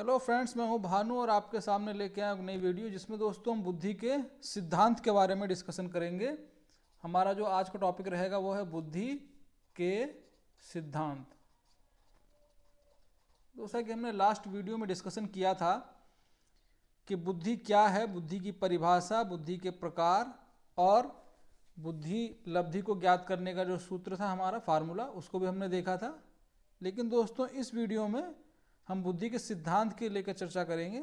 Hello friends, मैं हूं भानु और आपके सामने लेके आया एक नई वीडियो जिसमें दोस्तों हम बुद्धि के सिद्धांत के बारे में डिस्कशन करेंगे। हमारा जो आज का टॉपिक रहेगा वो है बुद्धि के सिद्धांत। दोस्तों कि हमने लास्ट वीडियो में डिस्कशन किया था कि बुद्धि क्या है, बुद्धि की परिभाषा, बुद्धि के प्रकार और बुद्धि लब्धि को ज्ञात करने का जो सूत्र था, हमारा फार्मूला, उसको भी हमने देखा था। लेकिन दोस्तों इस वीडियो में हम बुद्धि के सिद्धांत के लेकर चर्चा करेंगे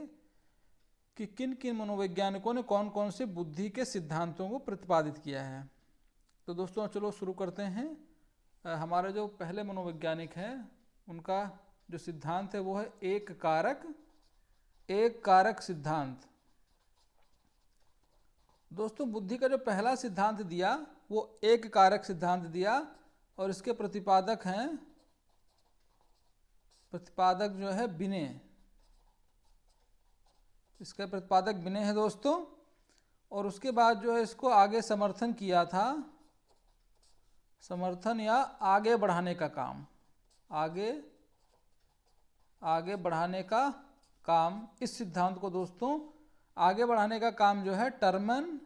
कि किन किन मनोवैज्ञानिकों ने कौन कौन से बुद्धि के सिद्धांतों को प्रतिपादित किया है। तो दोस्तों चलो शुरू करते हैं। हमारे जो पहले मनोवैज्ञानिक हैं उनका जो सिद्धांत है वो है एक कारक सिद्धांत। दोस्तों बुद्धि का जो पहला सिद्धांत दिया वो एक कारक सिद्धांत दिया और इसके प्रतिपादक जो है बिने। इसका प्रतिपादक बिने है दोस्तों। और उसके बाद जो है इसको आगे समर्थन किया था, समर्थन या आगे बढ़ाने का काम, आगे बढ़ाने का काम, इस सिद्धांत को दोस्तों आगे बढ़ाने का काम जो है टर्मन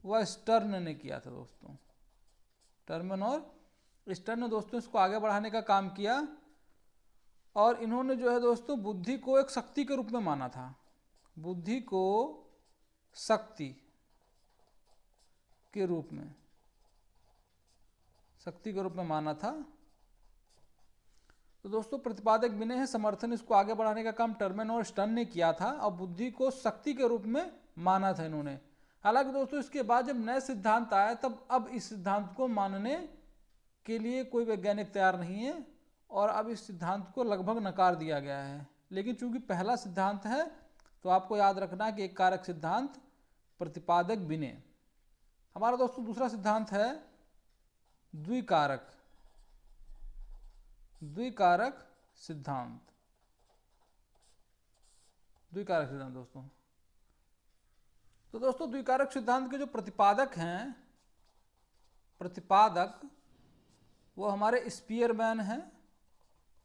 व स्टर्न ने किया था दोस्तों। टर्मन और स्टर्न ने दोस्तों इसको आगे बढ़ाने का काम किया और इन्होंने जो है दोस्तों बुद्धि को एक शक्ति के रूप में माना था। बुद्धि को शक्ति के रूप में माना था। तो दोस्तों प्रतिपादक बिने है, समर्थन इसको आगे बढ़ाने का काम टर्मन और स्टर्न ने किया था और बुद्धि को शक्ति के रूप में माना था इन्होंने। हालांकि दोस्तों इसके बाद जब नया सिद्धांत आया तब अब इस सिद्धांत को मानने के लिए कोई वैज्ञानिक तैयार नहीं है और अब इस सिद्धांत को लगभग नकार दिया गया है। लेकिन चूंकि पहला सिद्धांत है तो आपको याद रखना कि एक कारक सिद्धांत, प्रतिपादक बिने। हमारा दोस्तों दूसरा सिद्धांत है द्विकारक सिद्धांत। दोस्तों तो दोस्तों द्विकारक सिद्धांत के जो प्रतिपादक वो हमारे स्पीयरमैन हैं।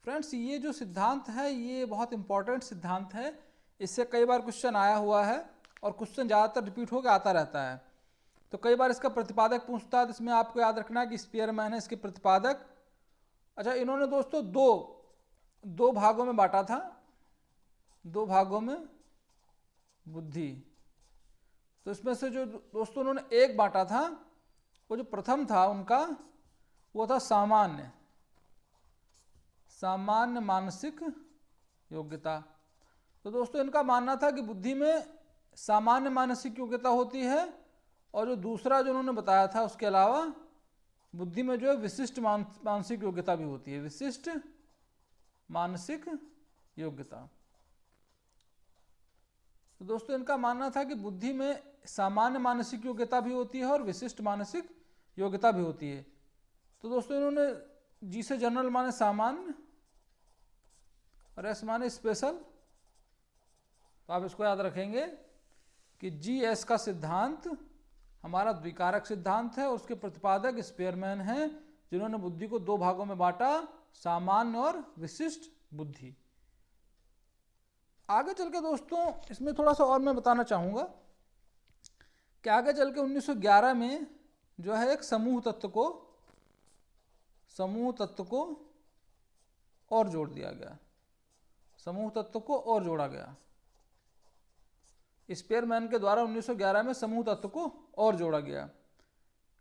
फ्रेंड्स ये जो सिद्धांत है ये बहुत इंपॉर्टेंट सिद्धांत है। इससे कई बार क्वेश्चन आया हुआ है और क्वेश्चन ज़्यादातर रिपीट होकर आता रहता है। तो कई बार इसका प्रतिपादक पूछता है तो इसमें आपको याद रखना है कि स्पीयरमैन है इसके प्रतिपादक। अच्छा, इन्होंने दोस्तों दो भागों में बांटा था, दो भागों में बुद्धि। तो इसमें से जो दोस्तों उन्होंने एक बांटा था वो जो प्रथम था उनका वो था सामान्य मानसिक योग्यता। तो दोस्तों इनका मानना था कि बुद्धि में सामान्य मानसिक योग्यता होती है और जो दूसरा जो उन्होंने बताया था उसके अलावा बुद्धि में जो है विशिष्ट मानसिक योग्यता भी होती है, विशिष्ट मानसिक योग्यता। तो दोस्तों इनका मानना था कि बुद्धि में सामान्य मानसिक योग्यता भी होती है और विशिष्ट मानसिक योग्यता भी होती है। तो दोस्तों इन्होंने जी से जनरल माने सामान्य और एस माने स्पेशल। तो आप इसको याद रखेंगे कि जी एस का सिद्धांत हमारा द्विकारक सिद्धांत है और उसके प्रतिपादक स्पीयरमैन हैं जिन्होंने बुद्धि को दो भागों में बांटा, सामान्य और विशिष्ट बुद्धि। आगे चल के दोस्तों इसमें थोड़ा सा और मैं बताना चाहूँगा कि आगे चल के 1911 में जो है एक समूह तत्व को और जोड़ दिया गया, समूह तत्व को और जोड़ा गया। स्पीयरमैन के द्वारा 1911 में समूह तत्व को और जोड़ा गया।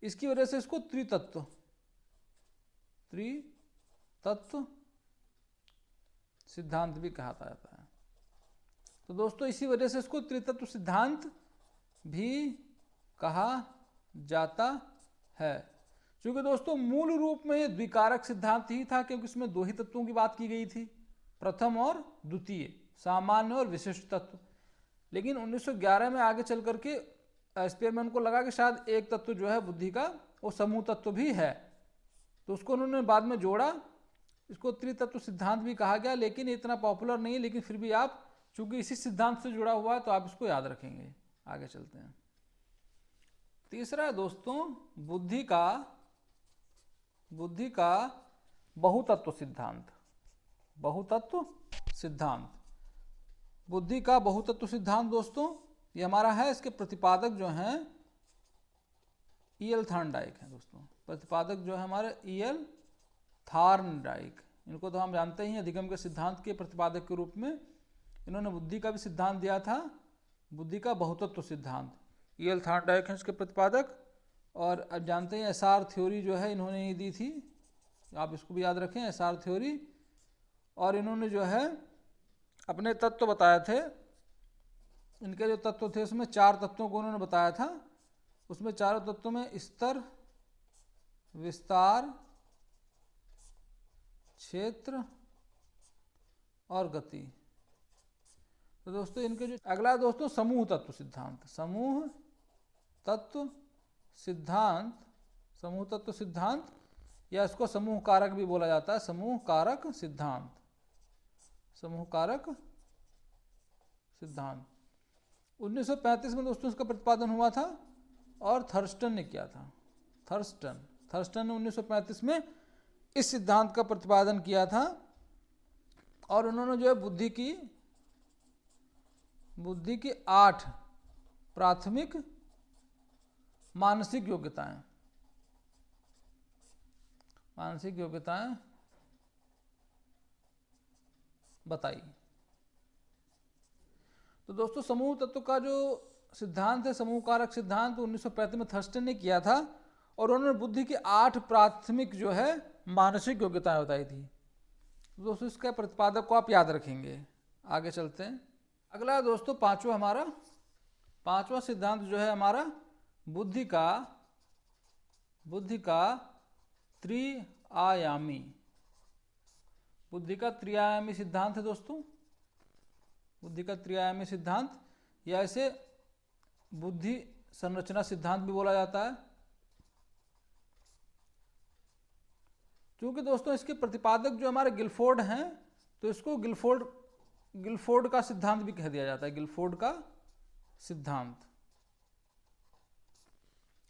इसकी वजह से इसको त्रितत्व सिद्धांत भी कहा जाता है। तो दोस्तों इसी वजह से इसको त्रितत्व सिद्धांत भी कहा जाता है। क्योंकि दोस्तों मूल रूप में ये द्विकारक सिद्धांत ही था क्योंकि इसमें दो ही तत्वों की बात की गई थी, प्रथम और द्वितीय, सामान्य और विशिष्ट तत्व। लेकिन 1911 में आगे चल करके स्पीयरमैन को लगा कि शायद एक तत्व जो है बुद्धि का वो समूह तत्व भी है, तो उसको उन्होंने बाद में जोड़ा। इसको त्रितत्व सिद्धांत भी कहा गया, लेकिन इतना पॉपुलर नहीं है। लेकिन फिर भी आप चूंकि इसी सिद्धांत से जुड़ा हुआ है तो आप इसको याद रखेंगे। आगे चलते हैं। तीसरा है दोस्तों बुद्धि का बहुतत्व सिद्धांत। बहुतत्व सिद्धांत। बुद्धि का बहुतत्व सिद्धांत दोस्तों ये हमारा है, इसके प्रतिपादक जो हैं E.L. थॉर्नडाइक हैं दोस्तों। प्रतिपादक जो है हमारे E.L. थॉर्नडाइक, इनको तो हम जानते ही अधिगम के सिद्धांत के प्रतिपादक के रूप में। इन्होंने बुद्धि का भी सिद्धांत दिया था, बुद्धि का बहुतत्व सिद्धांत। E.L. थॉर्नडाइक हैं इसके प्रतिपादक। और अब जानते हैं SR थ्योरी जो है इन्होंने ही दी थी, आप इसको भी याद रखें, SR थ्योरी। और इन्होंने जो है अपने तत्व बताए थे, इनके जो तत्व थे उसमें 4 तत्वों को उन्होंने बताया था। उसमें चारों तत्वों में स्तर, विस्तार, क्षेत्र और गति। तो दोस्तों इनके जो अगला दोस्तों समूह तत्व सिद्धांत। समूह तत्व सिद्धांत, समूह तत्व सिद्धांत या इसको समूह कारक भी बोला जाता है, समूह कारक सिद्धांत। समूह कारक सिद्धांत 1935 में दोस्तों इसका प्रतिपादन हुआ था और थर्स्टन ने किया था। थर्स्टन ने 1935 में इस सिद्धांत का प्रतिपादन किया था। और उन्होंने जो है बुद्धि की 8 प्राथमिक मानसिक योग्यताएं बताई। तो दोस्तों समूह तत्व का जो सिद्धांत है, समूह कारक सिद्धांत, 1935 में थर्स्टन ने किया था और उन्होंने बुद्धि की 8 प्राथमिक जो है मानसिक योग्यताएं बताई थी। तो दोस्तों इसके प्रतिपादक को आप याद रखेंगे। आगे चलते हैं। अगला दोस्तों पांचवा सिद्धांत जो है हमारा बुद्धि का त्रिआयामी सिद्धांत है दोस्तों। बुद्धि का त्रिआयामी सिद्धांत या इसे बुद्धि संरचना सिद्धांत भी बोला जाता है। क्योंकि दोस्तों इसके प्रतिपादक जो हमारे गिलफोर्ड हैं, तो इसको गिलफोर्ड का सिद्धांत भी कह दिया जाता है, गिलफोर्ड का सिद्धांत।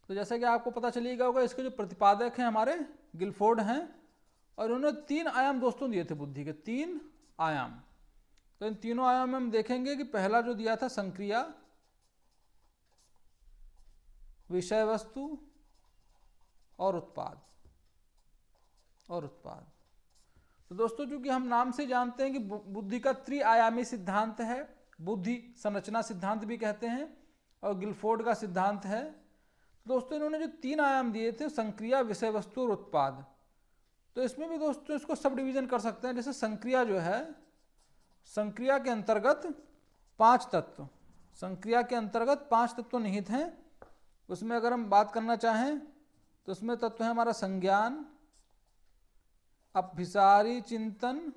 तो जैसा कि आपको पता चलेगा होगा, इसके जो प्रतिपादक हैं हमारे गिलफोर्ड हैं और उन्होंने 3 आयाम दोस्तों दिए थे बुद्धि के, 3 आयाम। तो इन तीनों आयाम में हम देखेंगे कि पहला जो दिया था संक्रिया, विषय वस्तु और उत्पाद। तो दोस्तों चूंकि हम नाम से जानते हैं कि बुद्धि का त्रिआयामी सिद्धांत है, बुद्धि संरचना सिद्धांत भी कहते हैं और गिलफोर्ड का सिद्धांत है। दोस्तों इन्होंने जो 3 आयाम दिए थे, संक्रिया, विषय वस्तु और उत्पाद, तो इसमें भी दोस्तों इसको सब डिवीजन कर सकते हैं। जैसे संक्रिया जो है, संक्रिया के अंतर्गत 5 तत्व, संक्रिया के अंतर्गत 5 तत्व निहित हैं। उसमें अगर हम बात करना चाहें तो उसमें तत्व है हमारा संज्ञान, अभिसारी चिंतन,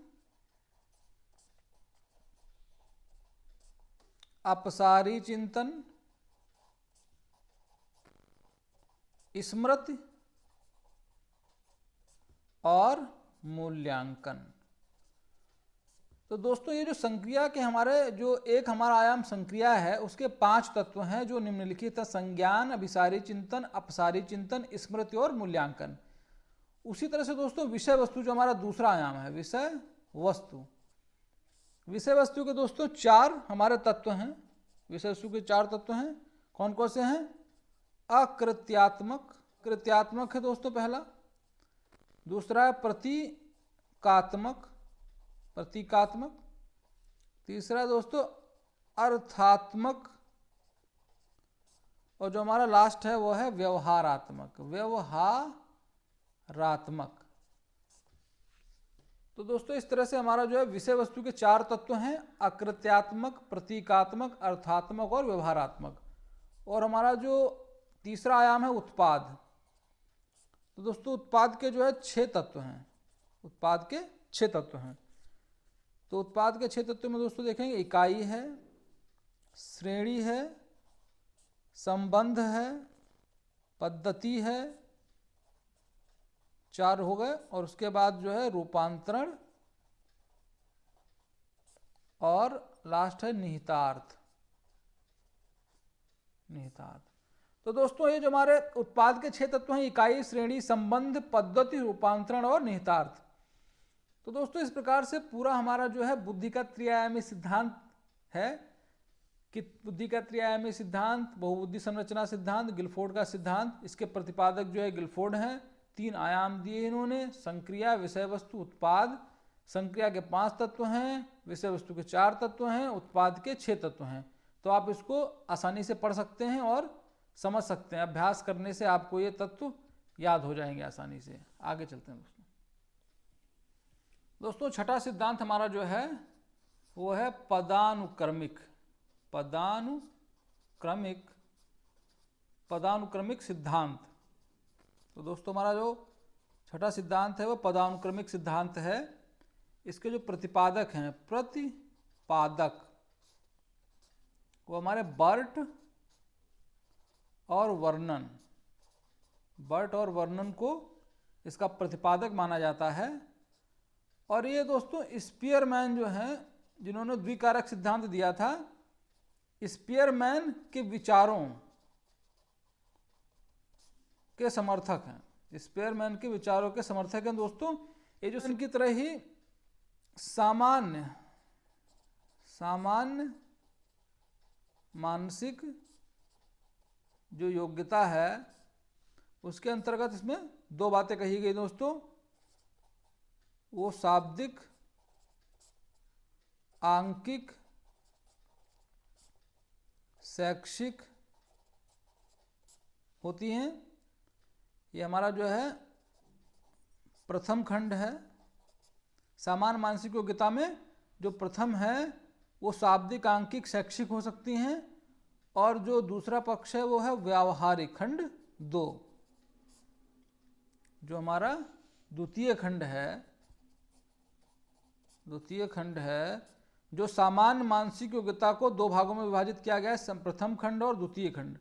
अपसारी चिंतन, स्मृति और मूल्यांकन। तो दोस्तों ये जो संक्रिया के हमारे जो एक हमारा आयाम संक्रिया है, उसके 5 तत्व हैं जो निम्नलिखित है: संज्ञान, अभिसारी चिंतन, अपसारी चिंतन, स्मृति और मूल्यांकन। उसी तरह से दोस्तों विषय वस्तु जो हमारा दूसरा आयाम है, विषय वस्तु के दोस्तों 4 हमारे तत्व हैं। विषय वस्तु के 4 तत्व हैं। कौन कौन से हैं? कृत्यात्मक है दोस्तों पहला, दूसरा है प्रतीकात्मक, तीसरा दोस्तों अर्थात्मक, और जो हमारा लास्ट है वो है व्यवहारात्मक। तो दोस्तों इस तरह से हमारा जो है विषय वस्तु के 4 तत्व हैं: अकृत्यात्मक, प्रतीकात्मक, अर्थात्मक और व्यवहारात्मक। और हमारा जो तीसरा आयाम है उत्पाद। तो दोस्तों उत्पाद के जो है 6 तत्व हैं, तो उत्पाद के 6 तत्व में दोस्तों देखेंगे इकाई है, श्रेणी है, संबंध है, पद्धति है, 4 हो गए, और उसके बाद जो है रूपांतरण और लास्ट है निहितार्थ। तो दोस्तों ये जो हमारे उत्पाद के 6 तत्व हैं, इकाई, श्रेणी, संबंध, पद्धति, रूपांतरण और निहितार्थ। तो दोस्तों इस प्रकार से पूरा हमारा जो है बुद्धि का त्रिआयामी सिद्धांत है कि बुद्धि का त्रिआयामी सिद्धांत, बहुबुद्धि संरचना सिद्धांत, गिलफोर्ड का सिद्धांत, इसके प्रतिपादक जो है गिलफोर्ड हैं। 3 आयाम दिए इन्होंने, संक्रिया, विषय वस्तु, उत्पाद। संक्रिया के 5 तत्व हैं, विषय वस्तु के 4 तत्व हैं, उत्पाद के 6 तत्व हैं। तो आप इसको आसानी से पढ़ सकते हैं और समझ सकते हैं। अभ्यास करने से आपको ये तत्व याद हो जाएंगे आसानी से। आगे चलते हैं दोस्तों छठा सिद्धांत हमारा जो है वो है पदानुक्रमिक सिद्धांत। तो दोस्तों हमारा जो छठा सिद्धांत है वो पदानुक्रमिक सिद्धांत है। इसके जो प्रतिपादक हैं, वो हमारे बर्ट और वर्नन को इसका प्रतिपादक माना जाता है। और ये दोस्तों स्पीयरमैन जो हैं, जिन्होंने द्विकारक सिद्धांत दिया था, स्पीयरमैन के विचारों के समर्थक हैं। स्पीयरमैन के विचारों के समर्थक हैं दोस्तों। ये जो इनकी तरह ही सामान्य मानसिक जो योग्यता है उसके अंतर्गत इसमें 2 बातें कही गई दोस्तों। वो शाब्दिक, आंकिक, शैक्षिक होती हैं। ये हमारा जो है प्रथम खंड है। सामान्य मानसिक योग्यता में जो प्रथम है वो शाब्दिक, आंकिक, शैक्षिक हो सकती हैं। और जो दूसरा पक्ष है वो है व्यावहारिक, खंड 2। जो हमारा द्वितीय खंड है, जो सामान्य मानसिक योग्यता को 2 भागों में विभाजित किया गया है, प्रथम खंड और द्वितीय खंड।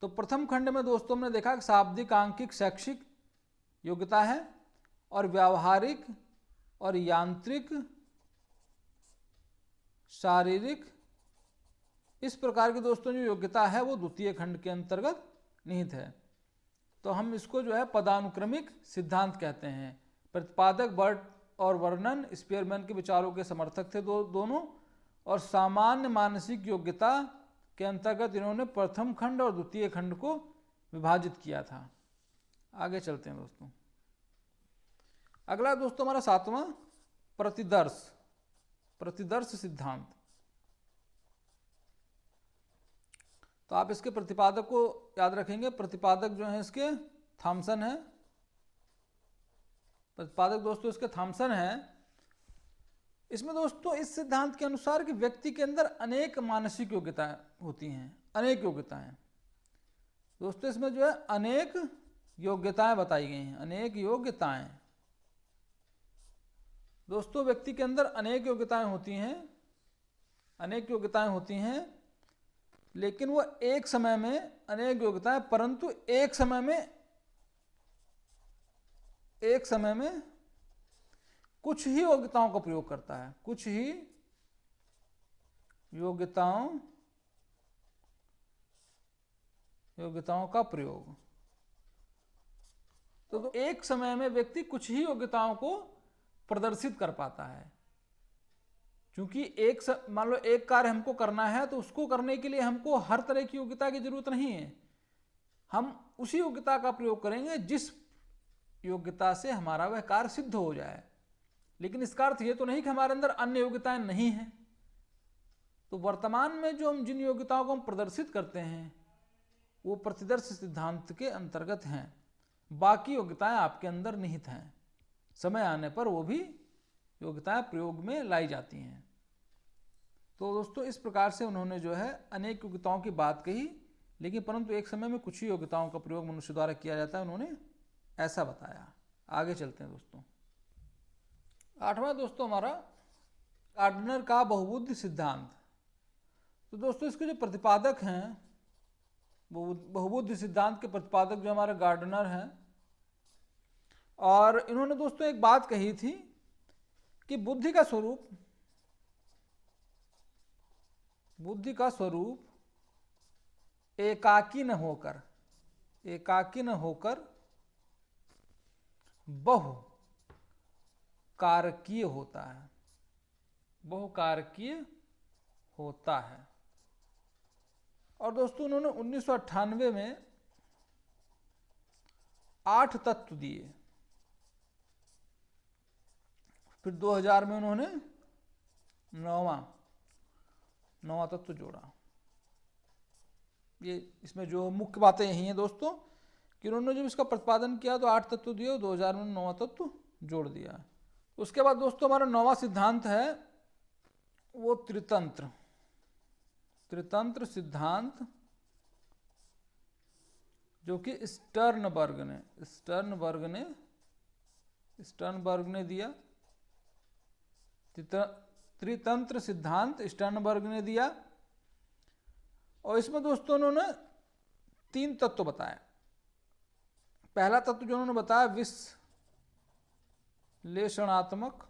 तो प्रथम खंड में दोस्तों हमने देखा कि शाब्दिक, आंकिक, शैक्षिक योग्यता है, और व्यावहारिक और यांत्रिक, शारीरिक, इस प्रकार की दोस्तों जो योग्यता है वो द्वितीय खंड के अंतर्गत निहित है। तो हम इसको जो है पदानुक्रमिक सिद्धांत कहते हैं। प्रतिपादक बर्ट और वर्नन स्पीयरमैन के विचारों के समर्थक थे दोनों, और सामान्य मानसिक योग्यता के अंतर्गत इन्होंने प्रथम खंड और द्वितीय खंड को विभाजित किया था। आगे चलते हैं दोस्तों। अगला दोस्तों हमारा 7वां प्रतिदर्श सिद्धांत। तो आप इसके प्रतिपादक को याद रखेंगे। प्रतिपादक जो है इसके थॉमसन है। प्रतिपादक दोस्तों इसके थॉमसन है। इसमें दोस्तों इस सिद्धांत के अनुसार कि व्यक्ति के अंदर अनेक मानसिक योग्यताएं होती हैं, अनेक योग्यताएं। दोस्तों इसमें जो है अनेक योग्यताएं बताई गई हैं, अनेक योग्यताएं। दोस्तों व्यक्ति के अंदर अनेक योग्यताएं होती हैं, लेकिन वो एक समय में अनेक योग्यताएं, परंतु एक समय में कुछ ही योग्यताओं का प्रयोग करता है, कुछ ही योग्यताओं का प्रयोग। तो एक समय में व्यक्ति कुछ ही योग्यताओं को प्रदर्शित कर पाता है। क्योंकि मान लो एक कार्य हमको करना है, तो उसको करने के लिए हमको हर तरह की योग्यता की जरूरत नहीं है। हम उसी योग्यता का प्रयोग करेंगे जिस योग्यता से हमारा वह कार्य सिद्ध हो जाए। लेकिन इसका अर्थ ये तो नहीं कि हमारे अंदर अन्य योग्यताएं नहीं हैं। तो वर्तमान में जो हम जिन योग्यताओं को हम प्रदर्शित करते हैं वो प्रतिदर्श सिद्धांत के अंतर्गत हैं। बाकी योग्यताएं आपके अंदर निहित हैं, समय आने पर वो भी योग्यताएं प्रयोग में लाई जाती हैं। तो दोस्तों इस प्रकार से उन्होंने जो है अनेक योग्यताओं की बात कही, लेकिन परंतु एक समय में कुछ ही योग्यताओं का प्रयोग मनुष्य द्वारा किया जाता है, उन्होंने ऐसा बताया। आगे चलते हैं दोस्तों। 8वां दोस्तों हमारा गार्डनर का बहुबुद्धि सिद्धांत। तो दोस्तों इसके जो प्रतिपादक हैं, बहुबुद्धि सिद्धांत के प्रतिपादक जो हमारे गार्डनर हैं, और इन्होंने दोस्तों एक बात कही थी कि बुद्धि का स्वरूप एकाकी न होकर बहु बहुकारकीय होता है, बहुकारकीय होता है। और दोस्तों उन्होंने 1998 में 8 तत्व दिए, फिर 2000 में उन्होंने नौवां तत्व जोड़ा। ये इसमें जो मुख्य बातें यही हैं दोस्तों कि उन्होंने जब इसका प्रतिपादन किया तो 8 तत्व दिए और 2000 में 9वां तत्व जोड़ दिया। उसके बाद दोस्तों हमारा 9वां सिद्धांत है वो त्रितंत्र सिद्धांत, जो कि स्टर्नबर्ग ने दिया। त्रितंत्र सिद्धांत स्टर्नबर्ग ने दिया। और इसमें दोस्तों उन्होंने 3 तत्व बताए। पहला तत्व जो उन्होंने बताया विश्लेषणात्मक,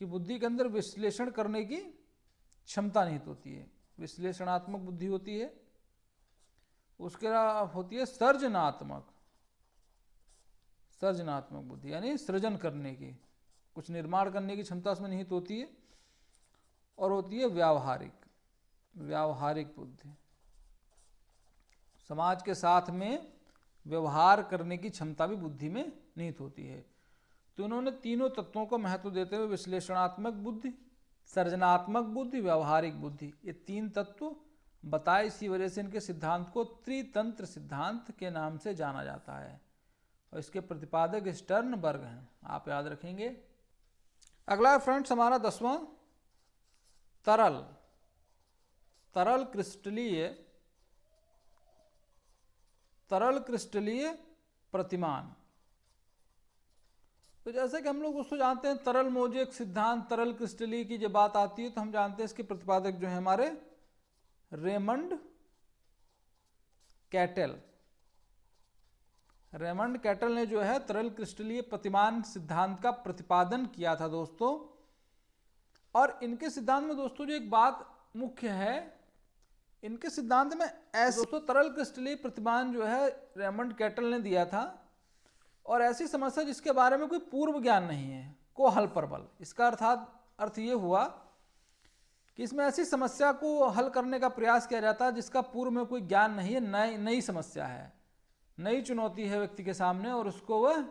कि बुद्धि के अंदर विश्लेषण करने की क्षमता निहित होती है, विश्लेषणात्मक बुद्धि होती है। उसके अलावा होती है सर्जनात्मक बुद्धि, यानी सृजन करने की, कुछ निर्माण करने की क्षमता उसमें निहित होती है। और होती है व्यावहारिक बुद्धि, समाज के साथ में व्यवहार करने की क्षमता भी बुद्धि में निहित होती है। तो उन्होंने तीनों तत्वों को महत्व देते हुए विश्लेषणात्मक बुद्धि, सर्जनात्मक बुद्धि, व्यावहारिक बुद्धि, ये 3 तत्व बताए। इसी वजह से इनके सिद्धांत को त्रितंत्र सिद्धांत के नाम से जाना जाता है और इसके प्रतिपादक स्टर्नबर्ग हैं, आप याद रखेंगे। अगला फ्रेंड्स हमारा 10वां तरल क्रिस्टलीय प्रतिमान। तो जैसे कि हम लोग उसको जानते हैं तरल मोजेक सिद्धांत, तरल क्रिस्टलीय की जब बात आती है तो हम जानते हैं इसके प्रतिपादक जो है हमारे रेमंड कैटल ने जो है तरल क्रिस्टलीय प्रतिमान सिद्धांत का प्रतिपादन किया था दोस्तों। और इनके सिद्धांत में दोस्तों जो एक बात मुख्य है, इनके सिद्धांत में ऐसे दोस्तों तरल क्रिस्टलीय प्रतिमान जो है रेमंड कैटल ने दिया था, और ऐसी समस्या जिसके बारे में कोई पूर्व ज्ञान नहीं है, को हल प्रबल। इसका अर्थ ये हुआ कि इसमें ऐसी समस्या को हल करने का प्रयास किया जाता है जिसका पूर्व में कोई ज्ञान नहीं है, नई समस्या है, नई चुनौती है व्यक्ति के सामने, और उसको वह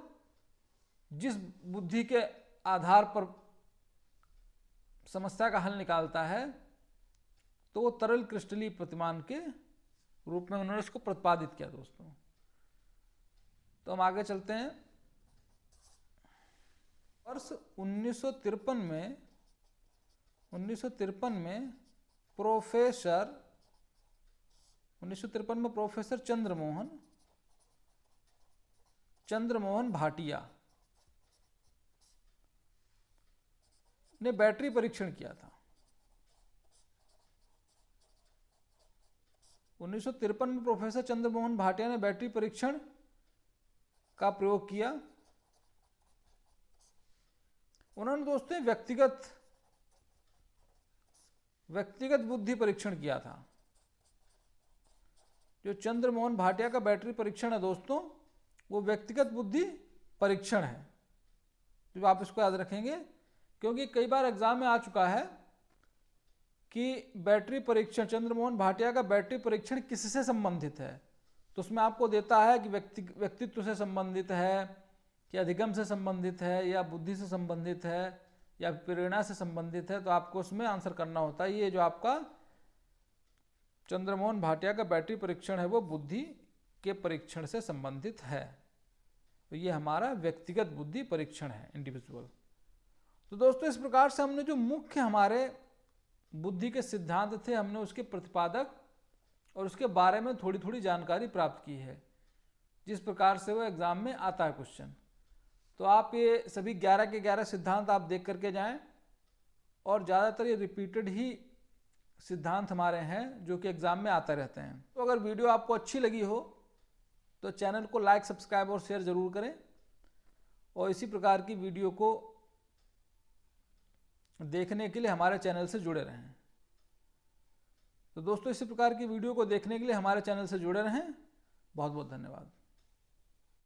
जिस बुद्धि के आधार पर समस्या का हल निकालता है तो वो तरल क्रिस्टलीय प्रतिमान के रूप में उन्होंने इसको प्रतिपादित किया दोस्तों। तो हम आगे चलते हैं। वर्ष 1953 में प्रोफेसर चंद्रमोहन भाटिया ने बैटरी परीक्षण किया था। 1953 में प्रोफेसर चंद्रमोहन भाटिया ने बैटरी परीक्षण का प्रयोग किया। उन्होंने दोस्तों व्यक्तिगत बुद्धि परीक्षण किया था। जो चंद्रमोहन भाटिया का बैटरी परीक्षण है दोस्तों, वो व्यक्तिगत बुद्धि परीक्षण है। तो आप इसको याद रखेंगे, क्योंकि कई बार एग्जाम में आ चुका है कि बैटरी परीक्षण, चंद्रमोहन भाटिया का बैटरी परीक्षण किससे संबंधित है। तो उसमें आपको देता है कि व्यक्तित्व से संबंधित है, कि अधिगम से संबंधित है, या बुद्धि से संबंधित है, या प्रेरणा से संबंधित है। तो आपको उसमें आंसर करना होता है। ये जो आपका चंद्रमोहन भाटिया का बैटरी परीक्षण है वो बुद्धि के परीक्षण से संबंधित है। तो ये हमारा व्यक्तिगत बुद्धि परीक्षण है, इंडिविजुअल। तो दोस्तों इस प्रकार से हमने जो मुख्य हमारे बुद्धि के सिद्धांत थे, हमने उसके प्रतिपादक और उसके बारे में थोड़ी थोड़ी जानकारी प्राप्त की है, जिस प्रकार से वो एग्जाम में आता है क्वेश्चन। तो आप ये सभी 11 के 11 सिद्धांत आप देख करके जाएं, और ज़्यादातर ये रिपीटेड ही सिद्धांत हमारे हैं जो कि एग्जाम में आते रहते हैं। तो अगर वीडियो आपको अच्छी लगी हो तो चैनल को लाइक, सब्सक्राइब और शेयर ज़रूर करें, और इसी प्रकार की वीडियो को देखने के लिए हमारे चैनल से जुड़े रहें। तो दोस्तों इसी प्रकार की वीडियो को देखने के लिए हमारे चैनल से जुड़े रहें। बहुत बहुत धन्यवाद।